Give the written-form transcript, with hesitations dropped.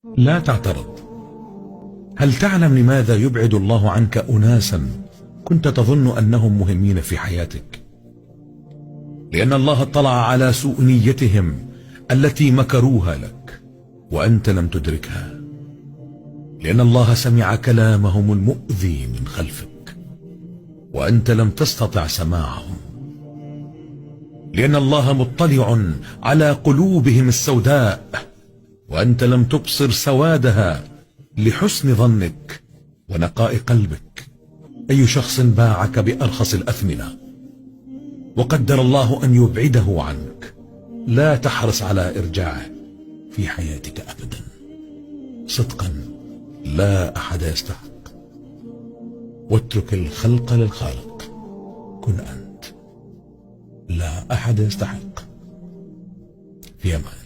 لا تعترض. هل تعلم لماذا يبعد الله عنك أناسا كنت تظن أنهم مهمين في حياتك؟ لأن الله اطلع على سوء نيتهم التي مكروها لك وأنت لم تدركها، لأن الله سمع كلامهم المؤذي من خلفك وأنت لم تستطع سماعهم، لأن الله مطلع على قلوبهم السوداء وأنت لم تبصر سوادها لحسن ظنك ونقاء قلبك. أي شخص باعك بأرخص الأثمنة وقدر الله أن يبعده عنك، لا تحرص على إرجاعه في حياتك أبدا. صدقا لا أحد يستحق، واترك الخلق للخالق. كن أنت، لا أحد يستحق. في أمان.